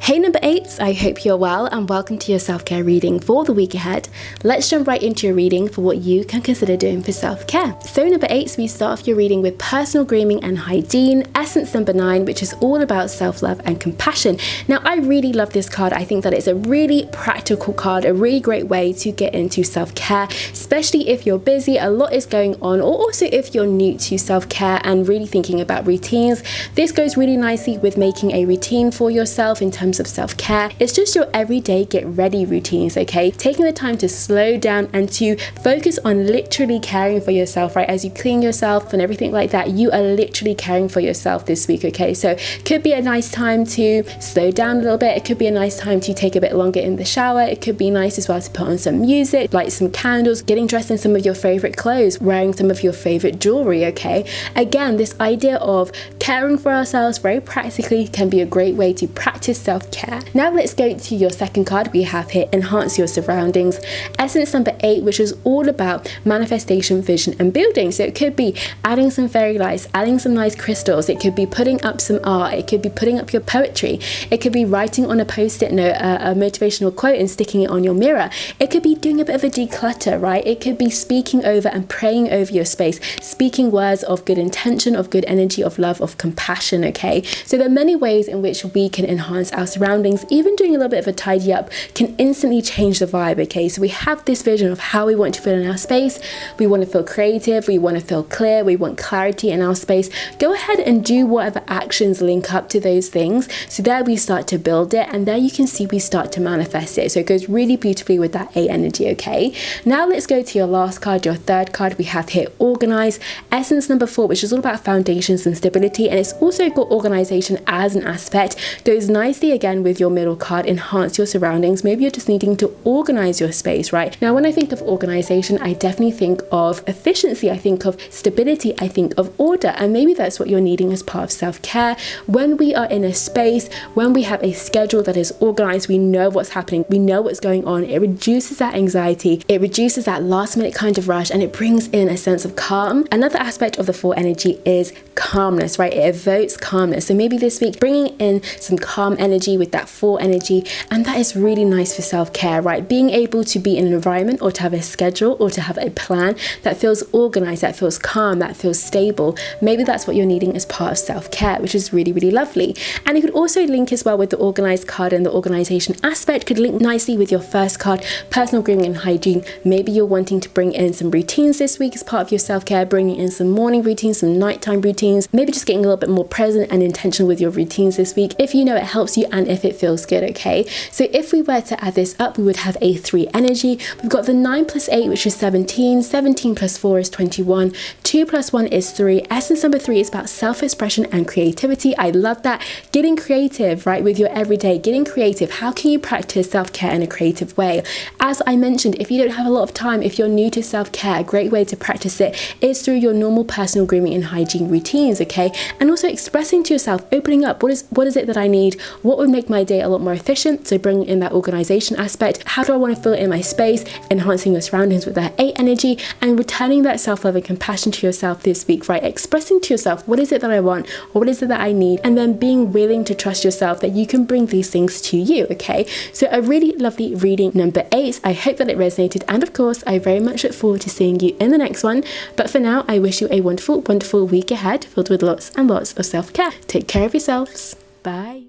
Hey number 8s, I hope you're well and welcome to your self-care reading for the week ahead. Let's jump right into your reading for what you can consider doing for self-care. So number 8, we start off your reading with personal grooming and hygiene, essence number 9, which is all about self-love and compassion. Now I really love this card. I think that it's a really practical card, a really great way to get into self-care, especially if you're busy, a lot is going on, or also if you're new to self-care and really thinking about routines. This goes really nicely with making a routine for yourself in terms of self-care. It's just your everyday get ready routines, okay? Taking the time to slow down and to focus on literally caring for yourself, right? As you clean yourself and everything like that, you are literally caring for yourself this week, okay? So could be a nice time to slow down a little bit. It could be a nice time to take a bit longer in the shower. It could be nice as well to put on some music, light some candles, getting dressed in some of your favorite clothes, wearing some of your favorite jewelry, okay? Again, this idea of caring for ourselves very practically can be a great way to practice self-care. Now let's go to your second card. We have here enhance your surroundings, essence number 8, which is all about manifestation, vision and building. So it could be adding some fairy lights, adding some nice crystals, it could be putting up some art, it could be putting up your poetry, it could be writing on a post-it note a motivational quote and sticking it on your mirror, it could be doing a bit of a declutter, right? It could be speaking over and praying over your space, speaking words of good intention, of good energy, of love, of compassion, okay? So there are many ways in which we can enhance our surroundings. Even doing a little bit of a tidy up can instantly change the vibe, okay? So we have this vision of how we want to feel in our space. We want to feel creative, we want to feel clear, we want clarity in our space. Go ahead and do whatever actions link up to those things. So there we start to build it, and there you can see we start to manifest it. So it goes really beautifully with that 8 energy, okay? Now let's go to your last card, your third card. We have here organize, essence number 4, which is all about foundations and stability, and it's also got organization as an aspect. Goes nicely again with your middle card, enhance your surroundings. Maybe you're just needing to organize your space, right? Now when I think of organization, I definitely think of efficiency, I think of stability, I think of order, and maybe that's what you're needing as part of self-care. When we are in a space, when we have a schedule that is organized, we know what's happening, we know what's going on, it reduces that anxiety, it reduces that last minute kind of rush, and it brings in a sense of calm. Another aspect of the 4 energy is calmness, right? It evokes calmness. So maybe this week bringing in some calm energy with that 4 energy, and that is really nice for self-care, right? Being able to be in an environment or to have a schedule or to have a plan that feels organized, that feels calm, that feels stable. Maybe that's what you're needing as part of self-care, which is really, really lovely. And it could also link as well with the organized card, and the organization aspect could link nicely with your first card, personal grooming and hygiene. Maybe you're wanting to bring in some routines this week as part of your self-care, bringing in some morning routines, some nighttime routines, maybe just getting a little bit more present and intentional with your routines this week, if you know it helps you and if it feels good, okay? So if we were to add this up, we would have a 3 energy. We've got the 9 plus 8, which is 17, 17 plus 4 is 21, 2 plus 1 is 3. Essence number 3 is about self-expression and creativity. I love that. Getting creative, right, with your everyday, getting creative. How can you practice self-care in a creative way? As I mentioned, if you don't have a lot of time, if you're new to self-care, a great way to practice it is through your normal personal grooming and hygiene routines, okay? And also expressing to yourself, opening up, what is it that I need? What would make my day a lot more efficient? So bringing in that organization aspect. How do I want to feel in my space? Enhancing your surroundings with that 8 energy, and returning that self-love and compassion to yourself this week, right? Expressing to yourself, what is it that I want? Or what is it that I need? And then being willing to trust yourself that you can bring these things to you, okay? So a really lovely reading number 8. I hope that it resonated, and of course, I very much look forward to seeing you in the next one. But for now, I wish you a wonderful, wonderful week ahead, filled with lots and lots of self-care. Take care of yourselves. Bye.